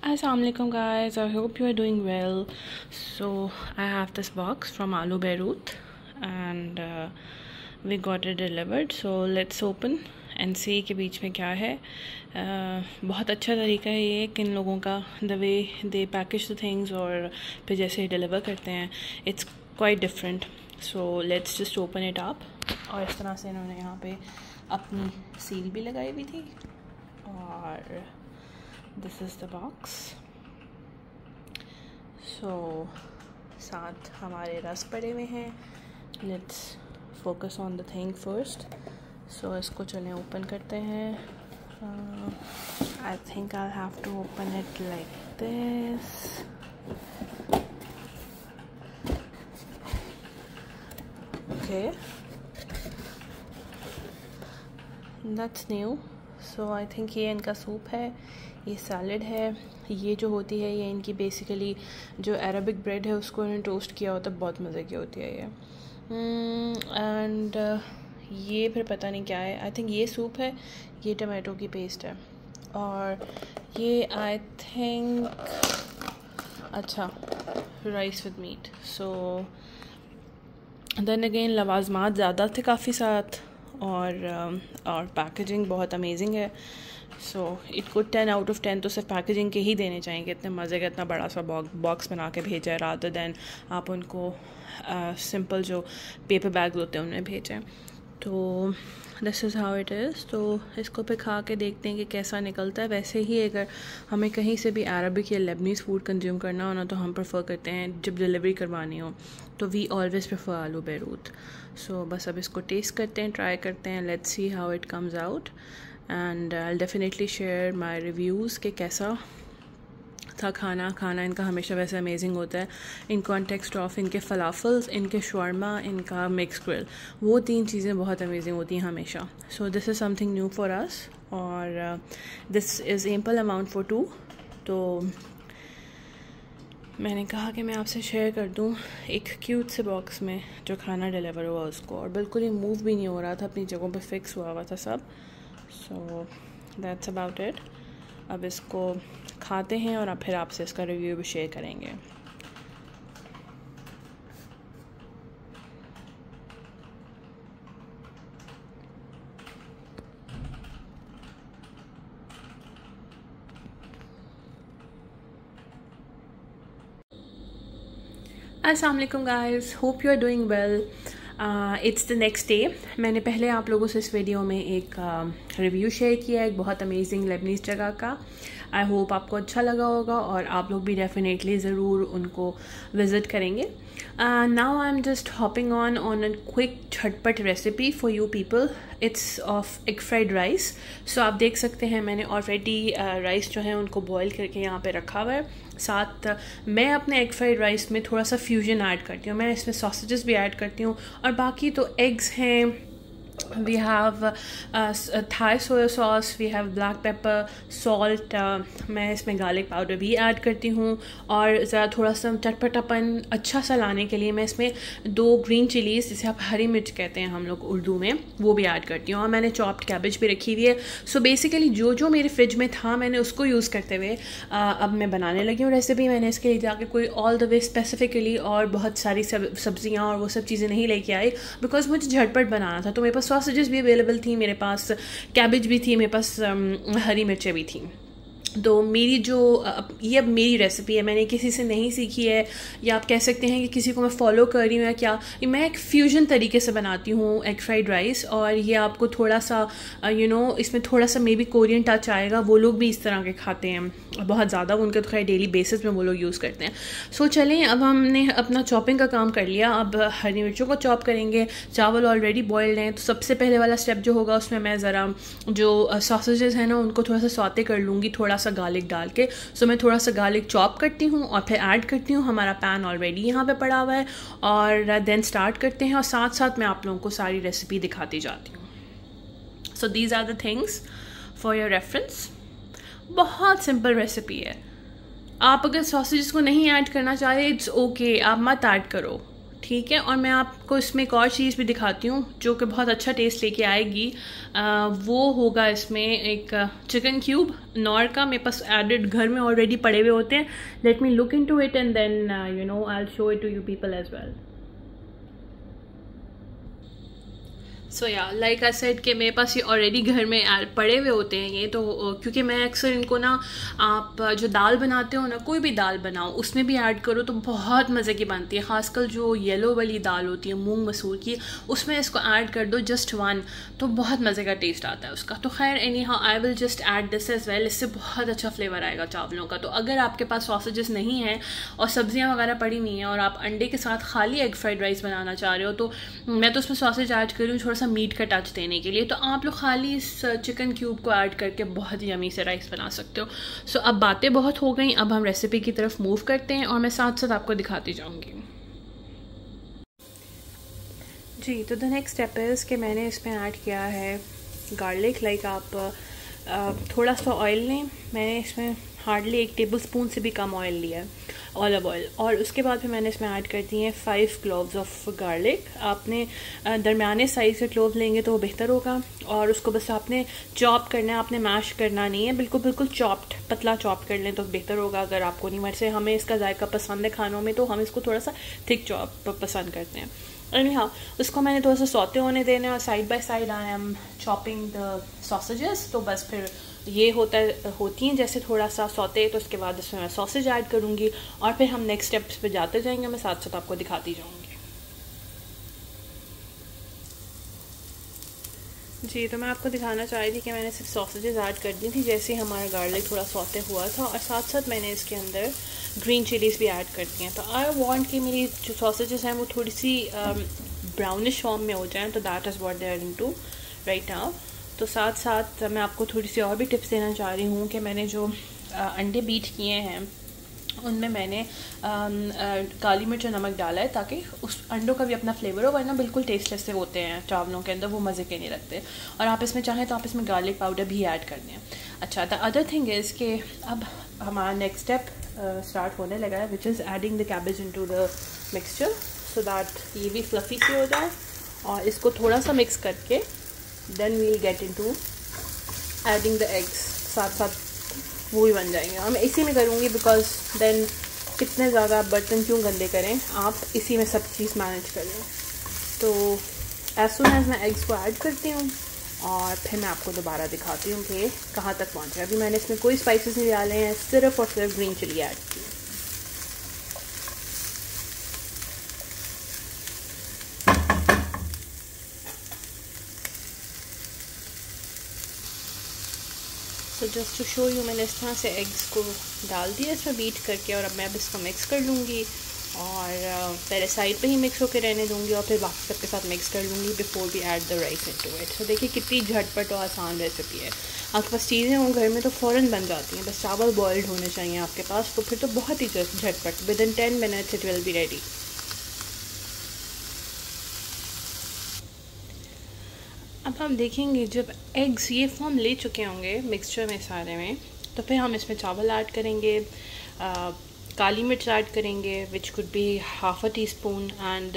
Assalamualaikum guys, I hope you are doing well. So I have this box from Alu Beirut and we got it delivered. So let's open and see कि बीच में क्या है. बहुत अच्छा तरीका है ये कि इन लोगों का the way they package the things और फिर जैसे डिलीवर करते हैं, it's quite different. So let's just open it up. और इस तरह से इन्होंने यहाँ पे अपनी सील भी लगाई हुई थी और this is the box. So साथ हमारे रस पड़े हुए हैं. Let's focus on the thing first. So इसको चलें ओपन करते हैं. I think I'll have to open it like this. Okay, that's new. So I think ये इनका सूप है, ये सैलड है. ये जो होती है ये इनकी बेसिकली जो अरबिक ब्रेड है उसको इन्होंने टोस्ट किया होता है, बहुत मज़े की होती है ये. एंड ये फिर पता नहीं क्या है. आई थिंक ये सूप है, ये टमाटो की पेस्ट है और ये आई थिंक अच्छा rice with meat. So then again लवाजमात ज़्यादा थे काफ़ी साथ और पैकेजिंग बहुत अमेजिंग है. सो इट को 10 आउट ऑफ 10 तो सिर्फ पैकेजिंग के ही देने चाहिए. इतने मज़े का इतना बड़ा सा बॉक्स बना के भेजा है रादर दैन आप उनको सिंपल जो पेपर बैग होते हैं उन्हें भेजें. तो this is how it is. तो इसको पे खा के देखते हैं कि कैसा निकलता है. वैसे ही अगर हमें कहीं से भी अरबिक या लेबनीज़ फूड कंज्यूम करना हो ना तो हम प्रेफर करते हैं जब डिलीवरी करवानी हो तो वी ऑलवेज़ प्रेफर आलू बेरूत. सो बस अब इसको टेस्ट करते हैं, ट्राई करते हैं. Let's see how it comes out and I will definitely share my reviews कि कैसा था खाना इनका हमेशा वैसे अमेजिंग होता है इन कॉन्टेक्स्ट ऑफ इनके फलाफल्स, इनके शवारमा, इनका मिक्स ग्रिल. वो 3 चीज़ें बहुत अमेजिंग होती हैं हमेशा. So this is something new for us और this is ample amount for 2. तो मैंने कहा कि मैं आपसे शेयर कर दूं एक क्यूट से बॉक्स में जो खाना डिलीवर हुआ उसको, और बिल्कुल ही मूव भी नहीं हो रहा था, अपनी जगहों पे फिक्स हुआ था सब. So that's about it. अब इसको खाते हैं और अब फिर आपसे इसका रिव्यू भी शेयर करेंगे. अस्सलाम वालेकुम guys, hope you are doing well. It's the next day. मैंने पहले आप लोगों से इस वीडियो में एक रिव्यू शेयर किया एक बहुत अमेजिंग लेबनीज़ जगह का. आई होप आपको अच्छा लगा होगा और आप लोग भी डेफिनेटली ज़रूर उनको विज़िट करेंगे. Now I am just hopping on a quick झटपट recipe for you people. It's of egg fried rice. So आप देख सकते हैं मैंने ऑलरेडी राइस जो है उनको बॉयल करके यहाँ पे रखा हुआ है. साथ मैं अपने एग फ्राइड राइस में थोड़ा सा फ्यूजन ऐड करती हूँ. मैं इसमें सॉसेजेस भी ऐड करती हूँ और बाकी तो एग्स हैं. We have Thai soya sauce, we have black pepper, salt. मैं इसमें garlic powder भी ऐड करती हूँ और ज़रा थोड़ा सा चटपटापन अच्छा सा लाने के लिए मैं इसमें 2 ग्रीन चिलीज़ जिसे आप हरी मिर्च कहते हैं हम लोग उर्दू में, वो भी ऐड करती हूँ. और मैंने चॉप्ड कैबेज भी रखी हुई है. सो बेसिकली जो मेरे फ्रिज में था मैंने उसको यूज़ करते हुए अब मैं बनाने लगी हूँ रेसिपी. मैंने इसके लिए जाके कोई ऑल द वे स्पेसिफिकली और बहुत सारी सब्जियाँ और वो सब चीज़ें नहीं लेके आई बिकॉज मुझे झटपट बनाना था. तो मेरे पास सॉसेजेस भी अवेलेबल थी, मेरे पास कैबेज भी थी, मेरे पास हरी मिर्चें भी थी. तो मेरी जो ये अब मेरी रेसिपी है, मैंने किसी से नहीं सीखी है या आप कह सकते हैं कि किसी को मैं फॉलो कर रही हूँ या क्या. मैं एक फ्यूजन तरीके से बनाती हूँ एग फ्राइड राइस और ये आपको थोड़ा सा इसमें थोड़ा सा मे बी कोरियन टच आएगा. वो लोग भी इस तरह के खाते हैं बहुत ज़्यादा, उनके तो खैर डेली बेसिस में वो लोग यूज़ करते हैं. सो चलें, अब हमने अपना चॉपिंग का काम कर लिया. अब हरी मिर्चों को चॉप करेंगे. चावल ऑलरेडी बॉयल्ड हैं. तो सबसे पहले वाला स्टेप जो होगा उसमें मैं ज़रा जो सॉसेजेस हैं ना उनको थोड़ा सा सौते कर लूँगी थोड़ा सा गार्लिक डाल के. सो मैं थोड़ा सा गार्लिक चॉप करती हूँ और फिर ऐड करती हूँ. हमारा पैन ऑलरेडी यहाँ पे पड़ा हुआ है और देन स्टार्ट करते हैं और साथ साथ मैं आप लोगों को सारी रेसिपी दिखाती जाती हूँ. So these are the things for your reference. बहुत सिंपल रेसिपी है. आप अगर सॉसेजेस को नहीं ऐड करना चाह रहे इट्स ओके, आप मत ऐड करो, ठीक है। और मैं आपको इसमें एक और चीज़ भी दिखाती हूँ जो कि बहुत अच्छा टेस्ट लेके आएगी। वो होगा इसमें एक चिकन क्यूब नॉर का, मेरे पास एडेड घर में ऑलरेडी पड़े हुए होते हैं। Let me look into it and then you know I will show it to you people as well. So yeah like I said कि मेरे पास ये ऑलरेडी घर में पड़े हुए होते हैं ये, तो क्योंकि मैं अक्सर इनको ना, आप जो दाल बनाते हो ना, कोई भी दाल बनाओ उसमें भी ऐड करो तो बहुत मज़े की बनती है। खासकर जो येलो वाली दाल होती है मूंग मसूर की, उसमें इसको ऐड कर दो जस्ट वन, तो बहुत मज़े का टेस्ट आता है उसका। तो खैर anyhow I will just add this as well, इससे बहुत अच्छा फ्लेवर आएगा चावलों का। तो अगर आपके पास सॉसेजेस नहीं हैं और सब्जियाँ वगैरह पड़ी नहीं हैं और आप अंडे के साथ खाली एग फ्राइड राइस बनाना चाह रहे हो, तो मैं तो उसमें सॉसेज ऐड कर रही हूँ थोड़ा सा मीट का टच देने के लिए। तो आप लोग खाली इस चिकन क्यूब को ऐड करके बहुत यमी से राइस बना सकते हो। सो अब बातें बहुत हो गई, अब हम रेसिपी की तरफ मूव करते हैं और मैं साथ साथ आपको दिखाती जाऊंगी। जी, तो द नेक्स्ट स्टेप इज़ कि मैंने इसमें ऐड किया है गार्लिक। लाइक आप थोड़ा सा ऑयल लें, मैंने इसमें हार्डली 1 टेबल स्पून से भी कम ऑयल लिया है, ऑलिव ऑयल। और उसके बाद फिर मैंने इसमें ऐड कर दी हैं 5 क्लोव्स ऑफ गार्लिक। आपने दरमियाने साइज़ के क्लोव लेंगे तो वो बेहतर होगा। और उसको बस आपने चॉप करना है, आपने मैश करना नहीं है, बिल्कुल चॉप्ड, पतला चॉप कर लें तो बेहतर होगा। अगर आपको नहीं, वैसे हमें इसका जायका पसंद है खानों में, तो हम इसको थोड़ा सा थिक चॉप पसंद करते हैं। और हाँ, उसको मैंने थोड़ा सा सौते होने देना है और side by side I am chopping the sausages. तो बस फिर ये होती हैं जैसे थोड़ा सा सौते, तो उसके बाद इसमें मैं सॉसेज ऐड करूँगी और फिर हम नेक्स्ट स्टेप्स पे जाते जाएंगे, मैं साथ साथ आपको दिखाती जाऊँगी। जी, तो मैं आपको दिखाना चाह रही थी कि मैंने सिर्फ सॉसेजेस ऐड कर दी थी जैसे ही हमारा गार्लिक थोड़ा सौते हुआ था, और साथ साथ मैंने इसके अंदर ग्रीन चिलीज़ भी ऐड कर दी हैं। तो आई वांट कि मेरी जो सॉसेजेस हैं वो थोड़ी सी ब्राउनिश फॉर्म में हो जाएं, तो that is what they are into right now. तो साथ साथ मैं आपको थोड़ी सी और भी टिप्स देना चाह रही हूँ कि मैंने जो अंडे बीट किए हैं उनमें मैंने काली मिर्च और नमक डाला है ताकि उस अंडों का भी अपना फ्लेवर हो, वरना बिल्कुल टेस्टलेस से होते हैं चावलों के अंदर, वो मज़े के नहीं लगते। और आप इसमें चाहें तो आप इसमें गार्लिक पाउडर भी ऐड कर दें। अच्छा, द अदर थिंग इज़ कि अब हमारा नेक्स्ट स्टेप स्टार्ट होने लगा है, which is adding the cabbage into the mixture, so that ये भी फ्लफ़ी सी हो जाए। और इसको थोड़ा सा मिक्स करके then we'll get into adding the eggs, साथ साथ वो भी बन जाएंगे। और मैं इसी में करूँगी बिकॉज देन कितने ज़्यादा बर्तन क्यों गंदे करें, आप इसी में सब चीज़ मैनेज कर लें। तो एज सुन एज मैं एग्स को ऐड करती हूँ और फिर मैं आपको दोबारा दिखाती हूँ कि कहाँ तक पहुँच गया। अभी मैंने इसमें कोई स्पाइसेस नहीं डाले हैं, सिर्फ और सिर्फ ग्रीन चिली ऐड की। तो जस्ट टू शो यू, मैंने इस तरह से एग्स को डाल दिया इसमें बीट करके, और अब मैं अब इसको मिक्स कर लूँगी और पहले साइड पे ही मिक्स होकर रहने दूँगी और फिर बाकी सबके साथ मिक्स कर लूँगी before we add the rice into it. तो देखिए कितनी झटपट और आसान रेसिपी है। आपके पास चीज़ें हों घर में तो फ़ौरन बन जाती हैं, बस चावल बॉयल्ड होने चाहिए आपके पास, तो फिर तो बहुत ही झटपट, with in 10 minutes it will be ready. अब हम देखेंगे जब एग्स ये फॉर्म ले चुके होंगे मिक्सचर में सारे में, तो फिर हम इसमें चावल ऐड करेंगे, काली मिर्च ऐड करेंगे which could be half a tea spoon, and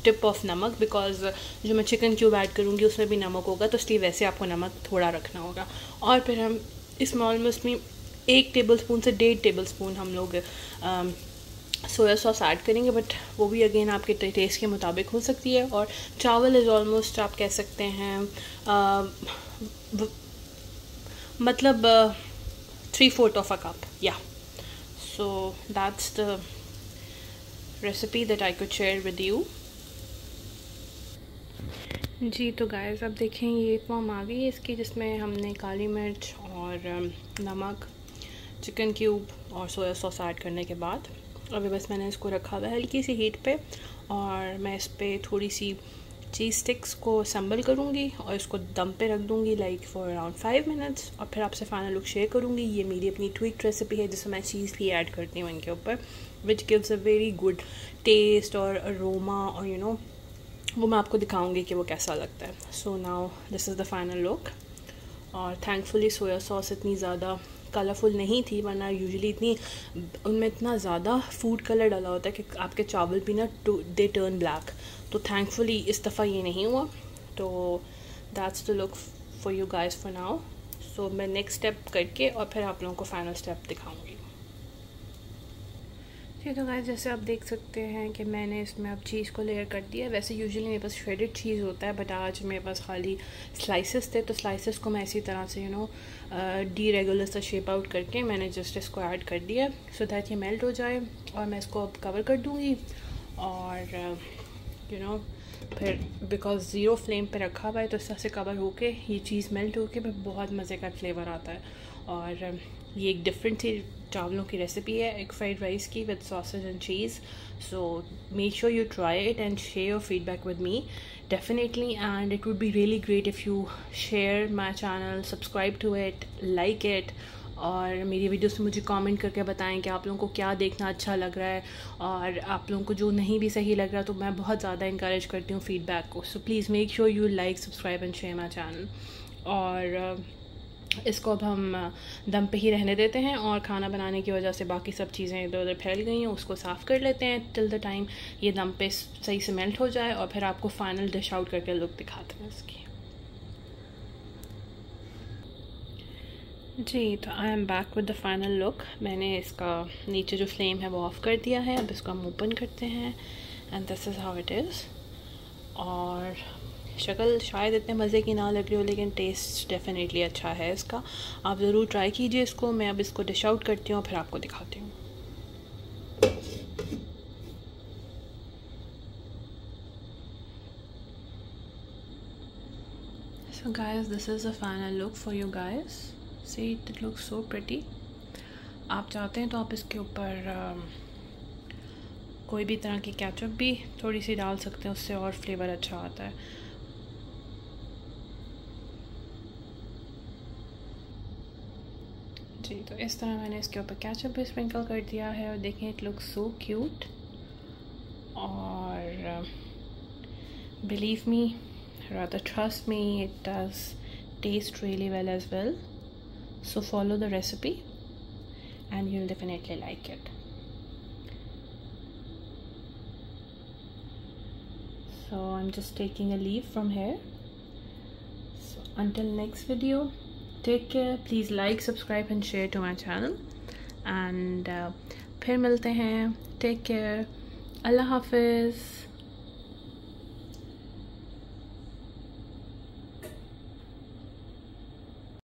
tip of नमक, बिकॉज जो मैं चिकन क्यूब ऐड करूँगी उसमें भी नमक होगा, तो इसलिए वैसे आपको नमक थोड़ा रखना होगा। और फिर हम इसमें ऑलमोस्ट में 1 टेबल स्पून से 1.5 टेबल स्पून हम लोग सोया सॉस ऐड करेंगे, बट वो भी अगेन आपके टेस्ट के मुताबिक हो सकती है। और चावल इज़ ऑलमोस्ट आप कह सकते हैं मतलब 3/4 of a cup, yeah so that's the recipe that I could share with you. जी, तो गाइस अब देखें ये फॉर्म आ गई है इसकी, जिसमें हमने काली मिर्च और नमक, चिकन क्यूब और सोया सॉस ऐड करने के बाद अभी बस मैंने इसको रखा हुआ है हल्की सी हीट पे, और मैं इस पर थोड़ी सी चीज़ स्टिक्स को असम्बल करूँगी और इसको दम पे रख दूँगी लाइक फॉर अराउंड 5 मिनट्स, और फिर आपसे फाइनल लुक शेयर करूँगी। ये मेरी अपनी ट्विक रेसिपी है जिसमें मैं चीज़ भी ऐड करती हूँ इनके ऊपर, which gives a very good taste और अरोमा, और यू नो वो मैं आपको दिखाऊँगी कि वो कैसा लगता है। So now this is the final look. और थैंकफुली सोया सॉस इतनी ज़्यादा कलरफुल नहीं थी, वरना यूजुअली इतनी उनमें इतना ज़्यादा फूड कलर डाला होता है कि आपके चावल भी ना दे टर्न ब्लैक। तो थैंकफुली इस दफ़ा ये नहीं हुआ। तो that's the look for you guys for now. So मैं नेक्स्ट स्टेप करके और फिर आप लोगों को फाइनल स्टेप दिखाऊंगी। ठीक है गाइस, जैसे आप देख सकते हैं कि मैंने इसमें अब चीज़ को लेयर कर दिया है। वैसे यूजुअली मेरे पास श्रेडेड चीज़ होता है, बट आज मेरे पास खाली स्लाइसेस थे, तो स्लाइसेस को मैं इसी तरह से डी रेगुलर सा शेप आउट करके मैंने जस्ट इसको ऐड कर दिया सो दैट ये मेल्ट हो जाए। और मैं इसको अब कवर कर दूँगी और फिर बिकॉज ज़ीरो फ्लेम पे रखा हुआ है तो इस तरह से कवर होके ये चीज़ मेल्ट होके फिर बहुत मज़े का फ्लेवर आता है। और ये एक डिफरेंट सी चावलों की रेसिपी है, एग फ्राइड राइस की with sausage and cheese. So make sure you try it and share your feedback with me definitely, and it would be really great if you share my channel, subscribe to it, like it, और मेरी videos में मुझे comment करके बताएं कि आप लोगों को क्या देखना अच्छा लग रहा है, और आप लोगों को जो नहीं भी सही लग रहा तो मैं बहुत ज़्यादा इंकरेज करती हूँ फीडबैक को। So please make sure you like, subscribe and share my channel. और इसको अब हम दम पे ही रहने देते हैं, और खाना बनाने की वजह से बाकी सब चीज़ें इधर उधर फैल गई हैं, उसको साफ़ कर लेते हैं टिल द टाइम ये दम पे सही से मेल्ट हो जाए, और फिर आपको फाइनल डिश आउट करके लुक दिखाते हैं इसकी। जी, तो I am back with the final look. मैंने इसका नीचे जो फ्लेम है वो ऑफ़ कर दिया है। अब इसको हम ओपन करते हैं and this is how it is. और शक्ल शायद इतने मज़े की ना लग रही हो, लेकिन टेस्ट डेफिनेटली अच्छा है इसका। आप ज़रूर ट्राई कीजिए इसको। मैं अब इसको डिश आउट करती हूँ, फिर आपको दिखाती हूँ। So guys, this is the final look for you guys. See, it looks so pretty. आप चाहते हैं तो आप इसके ऊपर कोई भी तरह की केचप भी थोड़ी सी डाल सकते हैं, उससे और फ्लेवर अच्छा आता है। जी, तो इस तरह मैंने इसके ऊपर केचप भी स्प्रिंकल कर दिया है, और देखें इट लुक्स सो क्यूट। और believe me, rather trust me, it does taste really well as well. So follow the recipe and you'll definitely like it. So I'm just taking a leaf from here. So until next video, take care. Please like, subscribe and share to my channel, and फिर मिलते हैं। Take care. Allah Hafiz.